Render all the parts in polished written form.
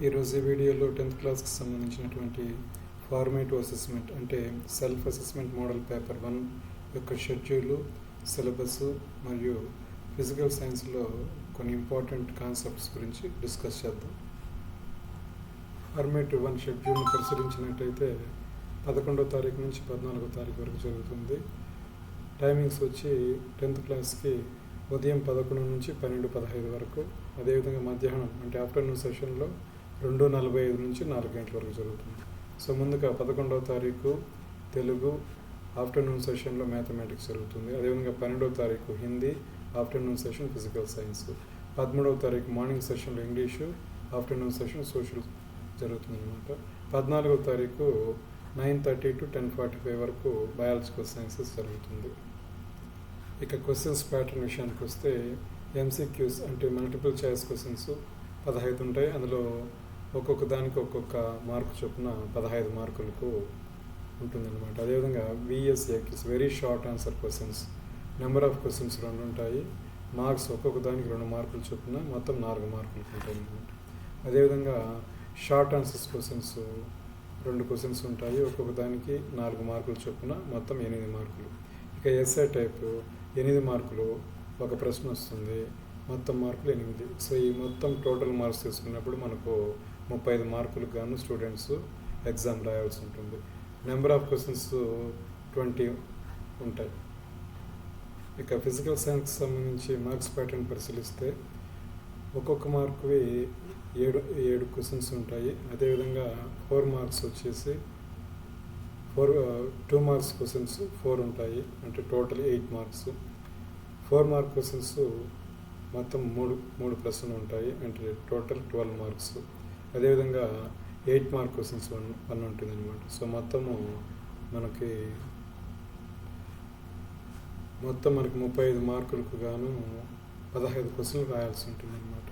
ఈరోజు ఈ వీడియోలో 10th క్లాస్కి సంబంధించినటువంటి ఫార్మేటివ్ అసెస్మెంట్ అంటే సెల్ఫ్ అసెస్మెంట్ మోడల్ పేపర్ 1 యొక్క షెడ్యూలు, సిలబస్ మరియు ఫిజికల్ సైన్స్లో కొన్ని ఇంపార్టెంట్ కాన్సెప్ట్స్ గురించి డిస్కస్ చేద్దాం. ఫార్మేటివ్ 1 షెడ్యూల్ని పరిశీలించినట్టయితే 11వ తారీఖు నుంచి 14వ తారీఖు వరకు జరుగుతుంది. టైమింగ్స్ వచ్చి 10th క్లాస్కి ఉదయం 11 నుంచి 12:15 వరకు, అదేవిధంగా మధ్యాహ్నం అంటే ఆఫ్టర్నూన్ సెషన్లో 2:45 నుంచి 4 గంటల వరకు జరుగుతుంది. సో ముందుగా 11వ తారీఖు తెలుగు ఆఫ్టర్నూన్ సెషన్లో మ్యాథమెటిక్స్ జరుగుతుంది. అదేవిధంగా 12వ తారీఖు Hindi afternoon session physical science, 13వ తారీఖు మార్నింగ్ సెషన్లో ఇంగ్లీషు, ఆఫ్టర్నూన్ సెషన్ సోషల్ జరుగుతుంది అనమాట. 14వ తారీఖు 9:30 to 10:45 వరకు బయాలజికల్ సైన్సెస్ జరుగుతుంది. ఇక క్వశ్చన్స్ ప్యాటర్న్ విషయానికి వస్తే ఎంసీక్యూస్ అంటే మల్టిపుల్ చాయిస్ క్వశ్చన్స్ 15 ఉంటాయి. అందులో ఒక్కొక్క దానికి ఒక్కొక్క మార్కు చొప్పున 15 మార్కులకు ఉంటుందన్నమాట. అదేవిధంగా VSAQs very short answer questions, number of questions 2 ఉంటాయి. మార్క్స్ ఒక్కొక్క దానికి 2 మార్కులు చొప్పున మొత్తం 4 మార్కులకు ఉంటాయి అన్నమాట. అదేవిధంగా షార్ట్ ఆన్సర్స్ క్వశ్చన్స్ 2 క్వశ్చన్స్ ఉంటాయి. ఒక్కొక్క దానికి 4 మార్కులు చొప్పున మొత్తం 8 మార్కులు. ఇక ఎస్ఏ టైప్ 8 మార్కులు ఒక ప్రశ్న వస్తుంది, మొత్తం మార్కులు 8. సో ఈ మొత్తం టోటల్ మార్క్స్ తీసుకున్నప్పుడు మనకు 35 మార్కులకు గాను స్టూడెంట్స్ ఎగ్జామ్ రాయాల్సి ఉంటుంది. నెంబర్ ఆఫ్ క్వశ్చన్స్ 20 ఉంటాయి. ఇక ఫిజికల్ సైన్స్కి సంబంధించి మార్క్స్ ప్యాటర్న్ పరిశీలిస్తే ఒక్కొక్క మార్కువి 7 క్వశ్చన్స్ ఉంటాయి. అదేవిధంగా 4 మార్క్స్ వచ్చేసి 2 మార్క్స్ క్వశ్చన్స్ 4 ఉంటాయి, అంటే టోటల్ 8 మార్క్స్. 4 మార్క్ క్వశ్చన్స్ మొత్తం 3 ప్రశ్నలు ఉంటాయి, అంటే టోటల్ 12 మార్క్స్. అదేవిధంగా 8 మార్క్ క్వశ్చన్స్ 1 ఉంటుంది అనమాట. సో మొత్తము మనకి 35 మార్కులకు గాను 15 క్వశ్చన్లు రాయాల్సి ఉంటుంది అనమాట.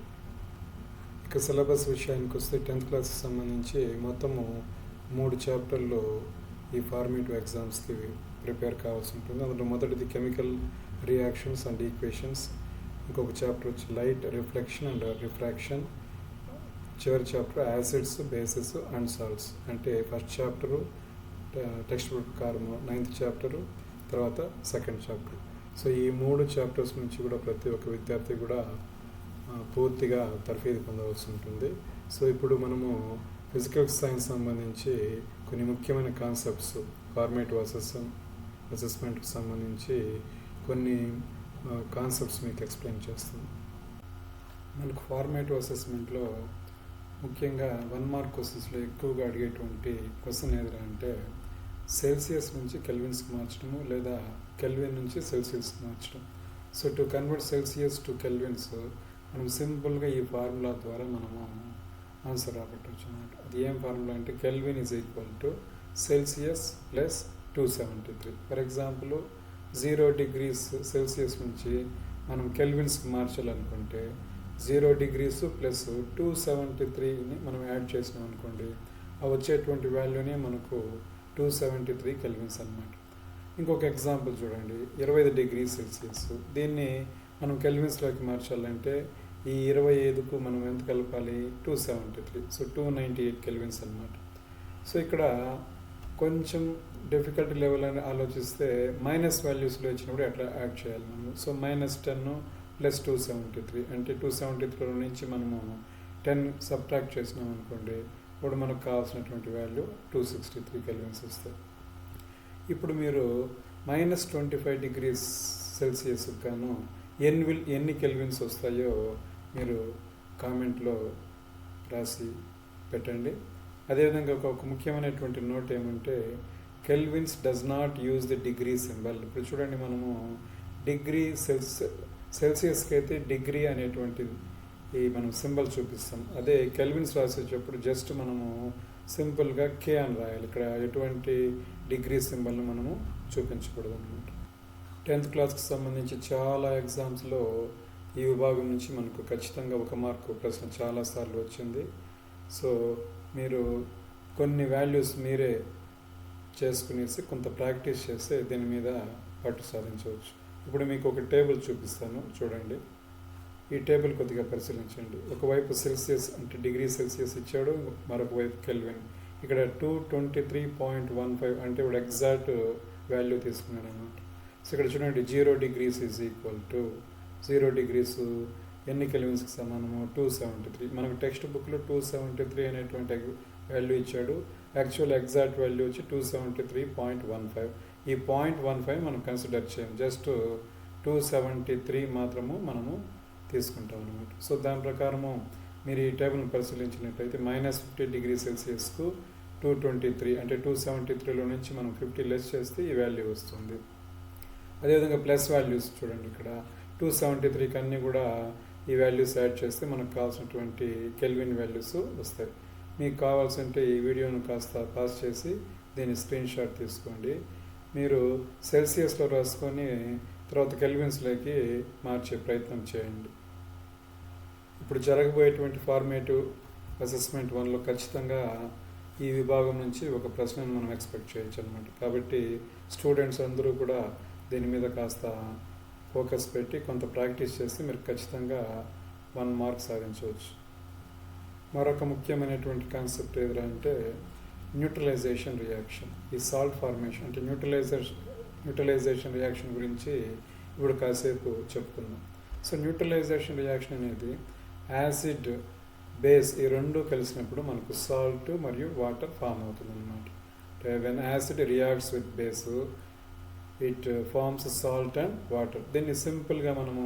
ఇక సిలబస్ విషయానికి వస్తే 10th క్లాస్కి సంబంధించి మొత్తము 3 చాప్టర్లు ఈ ఫార్మేటివ్ ఎగ్జామ్స్కి ప్రిపేర్ కావాల్సి ఉంటుంది. అందులో మొదటిది కెమికల్ రియాక్షన్స్ అండ్ ఈక్వేషన్స్, ఇంకొక చాప్టర్ వచ్చి లైట్ రిఫ్లెక్షన్ అండ్ రిఫ్రాక్షన్, చివరి chapter acids bases and salts. అంటే ఫస్ట్ చాప్టరు టెక్స్ట్ బుక్ ప్రకారం 9th చాప్టరు, తర్వాత 2nd చాప్టర్. సో ఈ 3 చాప్టర్స్ నుంచి కూడా ప్రతి ఒక్క విద్యార్థి కూడా పూర్తిగా తర్ఫీదు పొందవలసి ఉంటుంది. సో ఇప్పుడు మనము ఫిజికల్ సైన్స్ సంబంధించి కొన్ని ముఖ్యమైన కాన్సెప్ట్స్ ఫార్మేటివ్ అసెస్మెంట్కి సంబంధించి కొన్ని కాన్సెప్ట్స్ మీకు ఎక్స్ప్లెయిన్ చేస్తాను. మనకు ఫార్మేటివ్ అసెస్మెంట్లో ముఖ్యంగా 1 మార్క్ క్వశ్చన్స్లో ఎక్కువగా అడిగేటువంటి క్వశ్చన్ ఏదిరా అంటే సెల్సియస్ నుంచి కెల్విన్స్కి మార్చడము, లేదా కెల్విన్ నుంచి సెల్సియస్కి మార్చడం. So to convert Celsius to kelvins మనం సింపుల్గా ఈ ఫార్ములా ద్వారా మనము ఆన్సర్ రాబట్టవచ్చు అన్నమాట. అది ఏం ఫార్ములా అంటే kelvin is equal to Celsius plus 273. For example 0 degrees Celsius నుంచి మనం కెల్విన్స్కి మార్చాలనుకుంటే 0 degrees ప్లస్ 273ని మనం యాడ్ చేసినాం అనుకోండి, ఆ వచ్చేటువంటి వాల్యూనే మనకు 273 కెల్విన్స్ అన్నమాట. ఇంకొక ఎగ్జాంపుల్ చూడండి, 25 degrees సెల్సియస్. దీన్ని మనం కెల్విన్స్లోకి మార్చాలంటే ఈ 25కు మనం ఎంత కలపాలి, 273. సో 298 కెల్విన్స్ అన్నమాట. సో ఇక్కడ కొంచెం డిఫికల్టీ లెవెల్ అని ఆలోచిస్తే మైనస్ వాల్యూస్లో వచ్చినప్పుడు ఎట్లా యాడ్ చేయాలి మనము. సో -10 ప్లస్ 273 అంటే 273 నుంచి మనము 10 సబ్ట్రాక్ట్ చేసినాం అనుకోండి, ఇప్పుడు మనకు కావాల్సినటువంటి వాల్యూ 263 కెల్విన్స్ వస్తాయి. ఇప్పుడు మీరు -25 degrees సెల్సియస్కి గాను ఎన్ని కెల్విన్స్ వస్తాయో మీరు కామెంట్లో రాసి పెట్టండి. అదేవిధంగా ఒక ముఖ్యమైనటువంటి నోట్ ఏమంటే kelvins does not use the degree symbol. ఇప్పుడు చూడండి, మనము డిగ్రీ సెల్సియస్కి అయితే డిగ్రీ అనేటువంటిది మనం సింబల్ చూపిస్తాం. అదే కెల్విన్స్ రాసేటప్పుడు జస్ట్ మనము సింపుల్గా కే అని రాయాలి. ఇక్కడ ఎటువంటి డిగ్రీ సింబల్ను మనము చూపించకూడదు అనమాట. 10th క్లాస్కి సంబంధించి చాలా ఎగ్జామ్స్లో ఈ విభాగం నుంచి మనకు ఖచ్చితంగా 1 మార్కు ప్రశ్న చాలాసార్లు వచ్చింది. సో మీరు కొన్ని వాల్యూస్ మీరే చేసుకునేసి కొంత ప్రాక్టీస్ చేస్తే దీని మీద పట్టు సాధించవచ్చు. ఇప్పుడు మీకు ఒక టేబుల్ చూపిస్తాను, చూడండి. ఈ టేబుల్ కొద్దిగా పరిశీలించండి. ఒకవైపు సెల్సియస్ అంటే డిగ్రీ సెల్సియస్ ఇచ్చాడు, మరొక వైపు కెల్విన్. ఇక్కడ 223.15 అంటే ఇప్పుడు ఎగ్జాక్ట్ వాల్యూ తీసుకున్నాడు అన్నమాట. సో ఇక్కడ చూడండి 0 degrees is equal to 0 degrees ఎన్ని కెల్విన్స్కి సమానము 273. మనకు టెక్స్ట్ బుక్లో 273 అనేటువంటి వాల్యూ ఇచ్చాడు. యాక్చువల్ ఎగ్జాక్ట్ వాల్యూ వచ్చి 273.15. ఈ 0.15 మనం కన్సిడర్ చేయం, జస్ట్ 273 మాత్రము మనము తీసుకుంటాం అనమాట. సో దాని ప్రకారము మీరు ఈ టేబుల్ని పరిశీలించినట్లయితే -50 degrees సెల్సియస్కు 223 అంటే 273లో నుంచి మనం 50 లెస్ చేస్తే ఈ వాల్యూ వస్తుంది. అదేవిధంగా ప్లస్ వాల్యూస్ చూడండి, ఇక్కడ 273కి అన్నీ కూడా ఈ వాల్యూస్ యాడ్ చేస్తే మనకు కావాల్సినటువంటి కెల్విన్ వాల్యూస్ వస్తాయి. మీకు కావాల్సింటే ఈ వీడియోను కాస్త పాస్ చేసి దీన్ని స్క్రీన్ షాట్ తీసుకోండి. మీరు సెల్సియస్లో రాసుకొని తర్వాత కెల్విన్స్లోకి మార్చే ప్రయత్నం చేయండి. ఇప్పుడు జరగబోయేటువంటి ఫార్మేటివ్ అసెస్మెంట్ 1లో ఖచ్చితంగా ఈ విభాగం నుంచి ఒక ప్రశ్నను మనం ఎక్స్పెక్ట్ చేయొచ్చు అనమాట. కాబట్టి స్టూడెంట్స్ అందరూ కూడా దీని మీద కాస్త ఫోకస్ పెట్టి కొంత ప్రాక్టీస్ చేస్తే మీరు ఖచ్చితంగా 1 మార్క్ సాధించవచ్చు. మరొక ముఖ్యమైనటువంటి కాన్సెప్ట్ ఏదైనా అంటే న్యూట్రలైజేషన్ రియాక్షన్. ఈ సాల్ట్ ఫార్మేషన్ అంటే న్యూట్రలైజేషన్ రియాక్షన్ గురించి ఇప్పుడు కాసేపు చెప్పుకుందాం. సో న్యూట్రలైజేషన్ రియాక్షన్ అనేది యాసిడ్ బేస్ ఈ రెండు కలిసినప్పుడు మనకు సాల్ట్ మరియు వాటర్ ఫామ్ అవుతుంది అనమాట. When acid reacts with base it forms salt and water. దీన్ని సింపుల్గా మనము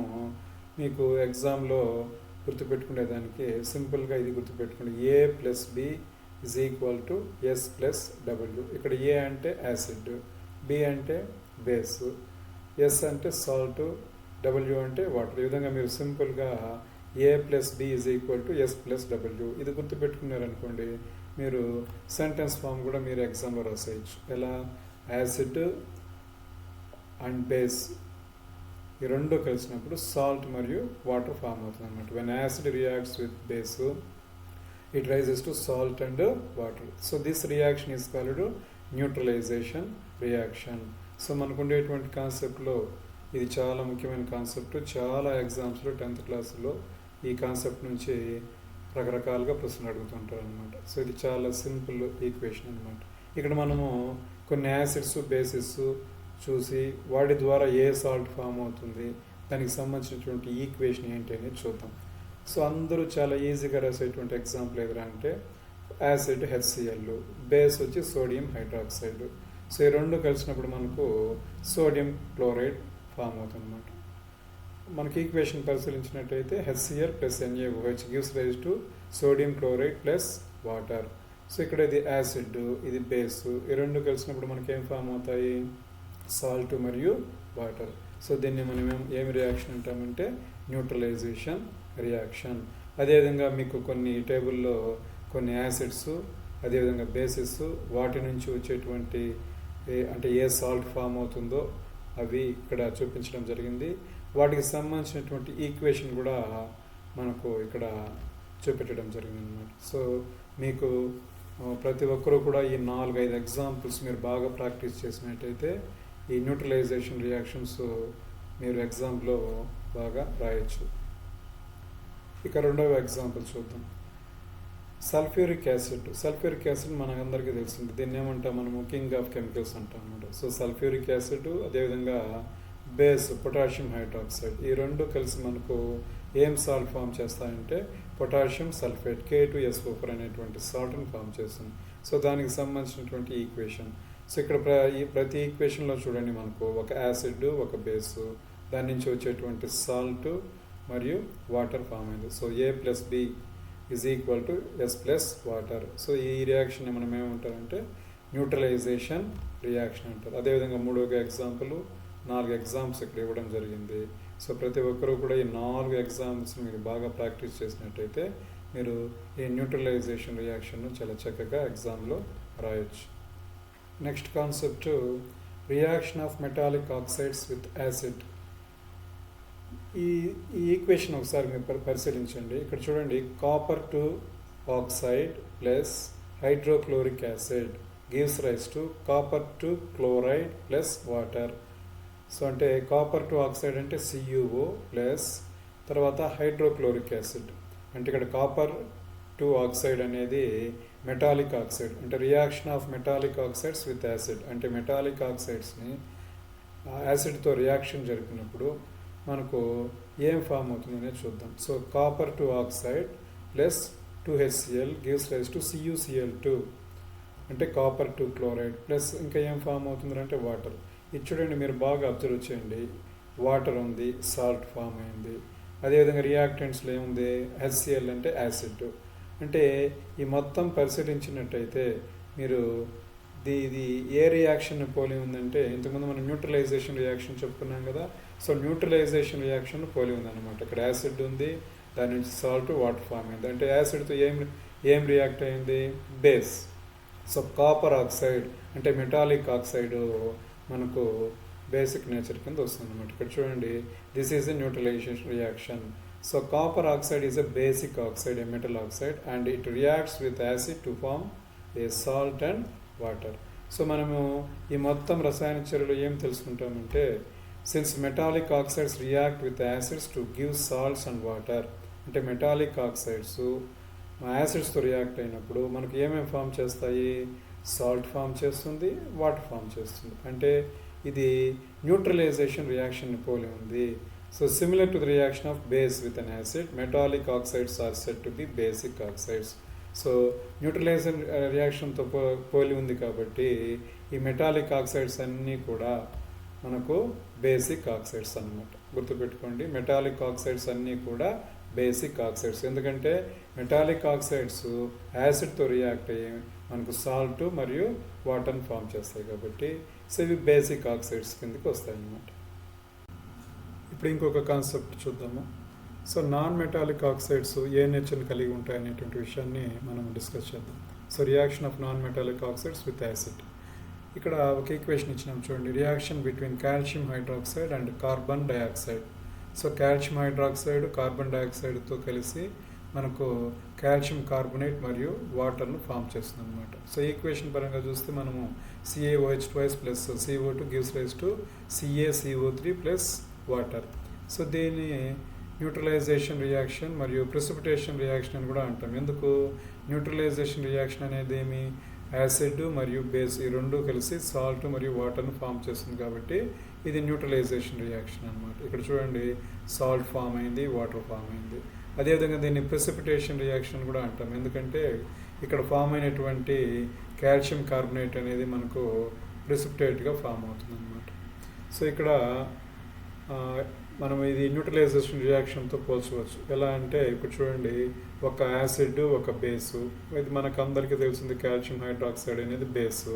మీకు ఎగ్జామ్లో గుర్తుపెట్టుకునేదానికి సింపుల్గా ఇది గుర్తుపెట్టుకోండి. A+B is equal to S+W. ఇక్కడ A అంటే యాసిడ్, B అంటే బేస్, S అంటే సాల్ట్, W అంటే వాటర్. ఈ విధంగా మీరు సింపుల్గా A+B is equal to S+W ఇది గుర్తుపెట్టుకున్నారనుకోండి, మీరు సెంటెన్స్ ఫామ్ కూడా మీరు ఎగ్జామ్లో రాసేయచ్చు. ఎలా? యాసిడ్ అండ్ బేస్ ఈ రెండు కలిసినప్పుడు సాల్ట్ మరియు వాటర్ ఫామ్ అవుతుంది అనమాట. When acid reacts with base it rises to salt and water. So this reaction is called neutralisation reaction. So మనకు ఉండేటువంటి కాన్సెప్ట్లో ఇది చాలా ముఖ్యమైన కాన్సెప్ట్. చాలా ఎగ్జామ్స్లో 10th క్లాస్లో ఈ కాన్సెప్ట్ నుంచి రకరకాలుగా ప్రశ్నలు అడుగుతుంటారు అనమాట. సో ఇది చాలా సింపుల్ ఈక్వేషన్ అనమాట. ఇక్కడ మనము కొన్ని యాసిడ్స్ బేసిస్ చూసి వాటి ద్వారా ఏ సాల్ట్ ఫామ్ అవుతుంది, దానికి సంబంధించినటువంటి ఈక్వేషన్ ఏంటి అనేది చూద్దాం. సో అందరూ చాలా ఈజీగా రాసేటువంటి ఎగ్జాంపుల్ ఎదురా అంటే యాసిడ్ HCl, బేస్ వచ్చి సోడియం హైడ్రాక్సైడ్. సో ఈ రెండు కలిసినప్పుడు మనకు సోడియం క్లోరైడ్ ఫామ్ అవుతుంది అనమాట. మనకి ఈక్వేషన్ పరిశీలించినట్టయితే HCl + NaOH gives rise to sodium chloride plus water. So ఇక్కడ ఇది యాసిడ్, ఇది బేస్, ఈ రెండు కలిసినప్పుడు మనకి ఏం ఫామ్ అవుతాయి? సాల్ట్ మరియు వాటర్. సో దీన్ని మనం ఏమి రియాక్షన్ అంటామంటే న్యూట్రలైజేషన్ రియాక్షన్. అదేవిధంగా మీకు కొన్ని టేబుల్లో కొన్ని యాసిడ్స్ అదేవిధంగా బేసిస్ వాటి నుంచి వచ్చేటువంటి అంటే ఏ సాల్ట్ ఫామ్ అవుతుందో అవి ఇక్కడ చూపించడం జరిగింది. వాటికి సంబంధించినటువంటి ఈక్వేషన్ కూడా మనకు ఇక్కడ చూపెట్టడం జరిగింది అన్నమాట. సో మీకు ప్రతి ఒక్కరూ కూడా ఈ 4-5 ఎగ్జాంపుల్స్ మీరు బాగా ప్రాక్టీస్ చేసినట్టయితే ఈ న్యూట్రలైజేషన్ రియాక్షన్స్ మీరు ఎగ్జామ్లో బాగా రాయొచ్చు. ఇక రెండవ ఎగ్జాంపుల్ చూద్దాం. సల్ఫ్యూరిక్ యాసిడ్ మనందరికీ తెలిసింది. దీన్ని ఏమంటాం మనము? కింగ్ ఆఫ్ కెమికల్స్ అంటాం అన్నమాట. సో సల్ఫ్యూరిక్ యాసిడ్ అదేవిధంగా బేస్ పొటాషియం హైడ్రాక్సైడ్ ఈ రెండు కలిసి మనకు ఏం సాల్ట్ ఫామ్ చేస్తాయంటే పొటాషియం సల్ఫేట్ K2SO4 అనేటువంటి సాల్ట్ని ఫామ్ చేస్తుంది. సో దానికి సంబంధించినటువంటి ఈక్వేషన్. సో ఇక్కడ ప్రతి ఈక్వేషన్లో చూడండి మనకు ఒక యాసిడ్ ఒక బేసు దాని నుంచి వచ్చేటువంటి సాల్ట్ మరియు వాటర్ ఫామ్ అయింది. So A+B is equal to S+ water. So ఈ రియాక్షన్ మనం ఏమంటారంటే న్యూట్రలైజేషన్ రియాక్షన్ అంటారు. అదేవిధంగా మూడవ ఎగ్జాంపుల్ 4 ఎగ్జామ్స్ ఇక్కడ ఇవ్వడం జరిగింది. సో ప్రతి ఒక్కరూ కూడా ఈ 4 ఎగ్జామ్స్ మీరు బాగా ప్రాక్టీస్ చేసినట్టయితే మీరు ఈ న్యూట్రలైజేషన్ రియాక్షన్ను చాలా చక్కగా ఎగ్జామ్లో రాయొచ్చు. Next concept reaction of metallic oxides with acid. ఈ ఈక్వేషన్ ఒకసారి మీరు పరిశీలించండి. ఇక్కడ చూడండి, copper to oxide plus hydrochloric acid gives rise to copper to chloride plus water. So అంటే కాపర్ టు ఆక్సైడ్ అంటే CuO ప్లస్ తర్వాత హైడ్రోక్లోరిక్ యాసిడ్ అంటే ఇక్కడ కాపర్ 2 ఆక్సైడ్ అనేది మెటాలిక్ ఆక్సైడ్ అంటే reaction of metallic oxides with acid అంటే metallic ఆక్సైడ్స్ని యాసిడ్తో reaction జరిపినప్పుడు మనకు ఏం ఫామ్ అవుతుందనే చూద్దాం. So copper 2 oxide plus 2HCl gives rise to CuCl2 అంటే కాపర్ 2 క్లోరైడ్ ప్లస్ ఇంకా ఏం ఫామ్ అవుతుందంటే వాటర్. ఇది చూడండి, మీరు బాగా అబ్జర్వ్ చేయండి, వాటర్ ఉంది, సాల్ట్ ఫామ్ అయింది. అదేవిధంగా రియాక్టెంట్స్లో ఏముంది, HCl అంటే యాసిడ్. అంటే ఈ మొత్తం పరిశీలించినట్టయితే మీరు ఇది ఏ రియాక్షన్ పోలి ఉందంటే ఇంతకుముందు మనం న్యూట్రలైజేషన్ రియాక్షన్ చెప్పుకున్నాం కదా. సో న్యూట్రలైజేషన్ రియాక్షన్ పోలి ఉందన్నమాట. ఇక్కడ యాసిడ్ ఉంది, దాని నుంచి సాల్ట్ వాటర్ ఫామ్ అయింది. అంటే యాసిడ్తో ఏం రియాక్ట్ అయింది, బేస్. సో కాపర్ ఆక్సైడ్ అంటే మెటాలిక్ ఆక్సైడ్ మనకు బేసిక్ నేచర్ కింద వస్తుంది అనమాట. ఇక్కడ చూడండి, this is a neutralisation reaction. So copper oxide is a basic oxide, a metal oxide, and it reacts with acid to form a salt and water. So మనము ఈ మొత్తం రసాయన చర్యలు ఏం తెలుసుకుంటామంటే, since metallic oxides react with acids to give salts and water, అంటే metallic oxides యాసిడ్స్తో react అయినప్పుడు మనకు ఏమేమి ఫామ్ చేస్తాయి, సాల్ట్ ఫామ్ చేస్తుంది, వాటర్ ఫామ్ చేస్తుంది. అంటే ఇది న్యూట్రలైజేషన్ రియాక్షన్ పోలి ఉంది. So similar to the reaction of base with an acid, metallic oxides are said to be basic oxides. So neutralisation రియాక్షన్తో పోలి ఉంది కాబట్టి ఈ మెటాలిక్ ఆక్సైడ్స్ అన్నీ కూడా మనకు బేసిక్ ఆక్సైడ్స్ అన్నమాట. గుర్తుపెట్టుకోండి, మెటాలిక్ ఆక్సైడ్స్ అన్నీ కూడా బేసిక్ ఆక్సైడ్స్. ఎందుకంటే మెటాలిక్ ఆక్సైడ్స్ యాసిడ్తో రియాక్ట్ అయ్యి మనకు సాల్ట్ మరియు వాటర్ని ఫామ్ చేస్తాయి కాబట్టి సో ఇవి బేసిక్ ఆక్సైడ్స్ కిందకి వస్తాయి అన్నమాట. ఇప్పుడు ఇంకొక కాన్సెప్ట్ చూద్దాము. సో నాన్ మెటాలిక్ ఆక్సైడ్స్ ఏ నేచర్ని కలిగి ఉంటాయి అనేటువంటి విషయాన్ని మనం డిస్కస్ చేద్దాం. So reaction of non metallic oxides with acid. ఇక్కడ ఒక ఈక్వేషన్ ఇచ్చినాం చూడండి, reaction between calcium hydroxide and carbon dioxide. So calcium hydroxide carbon డైఆక్సైడ్తో కలిసి మనకు కాల్షియం కార్బోనేట్ మరియు వాటర్ను ఫామ్ చేస్తుంది అనమాట. సో ఈక్వేషన్ పరంగా చూస్తే మనము CaOH twice plus CO2 gives rise to CaCO3 plus water. So దీన్ని న్యూట్రలైజేషన్ రియాక్షన్ మరియు ప్రెసిపిటేషన్ రియాక్షన్ అని కూడా అంటాం. ఎందుకు, న్యూట్రలైజేషన్ రియాక్షన్ అనేది ఏమి, యాసిడ్ మరియు బేస్ ఈ రెండు కలిసి సాల్ట్ మరియు వాటర్ను ఫామ్ చేస్తుంది కాబట్టి ఇది న్యూట్రలైజేషన్ రియాక్షన్ అనమాట. ఇక్కడ చూడండి, సాల్ట్ ఫామ్ అయింది, వాటర్ ఫామ్ అయింది. అదేవిధంగా దీన్ని ప్రెసిపిటేషన్ రియాక్షన్ కూడా అంటాం. ఎందుకంటే ఇక్కడ ఫామ్ అయినటువంటి కాల్షియం కార్బోనేట్ అనేది మనకు ప్రెసిపిటేట్గా ఫామ్ అవుతుంది అనమాట. సో ఇక్కడ మనం ఇది న్యూట్రలైజేషన్ రియాక్షన్తో పోల్చవచ్చు. ఎలా అంటే ఇప్పుడు చూడండి, ఒక యాసిడ్ ఒక బేసు, ఇది మనకు అందరికీ తెలిసింది కాల్షియం హైడ్రాక్సైడ్ అనేది బేసు.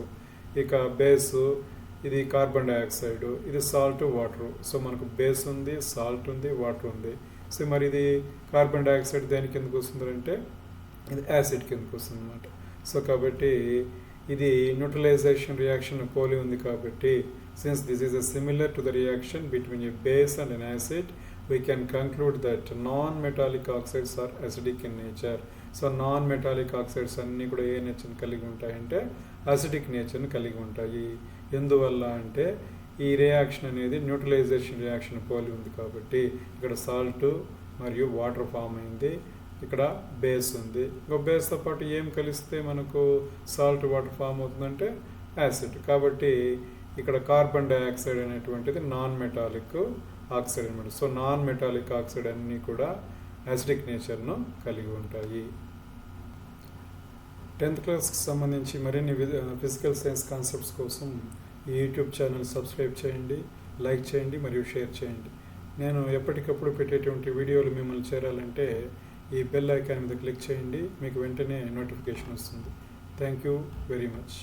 ఇక బేసు ఇది కార్బన్ డైఆక్సైడ్, ఇది సాల్ట్ వాటర్. సో మనకు బేస్ ఉంది, సాల్ట్ ఉంది, వాటర్ ఉంది. సో మరి ఇది కార్బన్ డైఆక్సైడ్ దేని కిందకు వస్తుంది అంటే ఇది యాసిడ్ కిందకు వస్తుంది అనమాట. సో కాబట్టి ఇది న్యూట్రలైజేషన్ రియాక్షన్ పోలి ఉంది కాబట్టి since this is a similar to the reaction between a base and an acid, we can conclude that non-metallic oxides are acidic in nature. So non-metallic oxides అన్నీ కూడా ఏ నేచర్ని కలిగి ఉంటాయంటే అసిడిక్ నేచర్ని కలిగి ఉంటాయి. ఎందువల్ల అంటే ఈ రియాక్షన్ అనేది న్యూట్రలైజేషన్ రియాక్షన్ పోలి ఉంది కాబట్టి ఇక్కడ సాల్ట్ మరియు వాటర్ ఫామ్ అయింది, ఇక్కడ బేస్ ఉంది. ఇంకో బేస్తో పాటు ఏం కలిస్తే మనకు సాల్ట్ వాటర్ ఫామ్ అవుతుందంటే యాసిడ్. కాబట్టి ఇక్కడ కార్బన్ డైఆక్సైడ్ అనేటువంటిది నాన్ మెటాలిక్ ఆక్సైడ్ అనమాట. సో నాన్ మెటాలిక్ ఆక్సైడ్ అన్నీ కూడా యాసిడిక్ నేచర్ను కలిగి ఉంటాయి. 10th క్లాస్కి సంబంధించి మరిన్ని ఫిజికల్ సైన్స్ కాన్సెప్ట్స్ కోసం ఈ యూట్యూబ్ ఛానల్ సబ్స్క్రైబ్ చేయండి, లైక్ చేయండి మరియు షేర్ చేయండి. నేను ఎప్పటికప్పుడు పెట్టేటువంటి వీడియోలు మిమ్మల్ని చేరాలంటే ఈ బెల్ ఐకాన్ మీద క్లిక్ చేయండి, మీకు వెంటనే నోటిఫికేషన్ వస్తుంది. Thank you very much.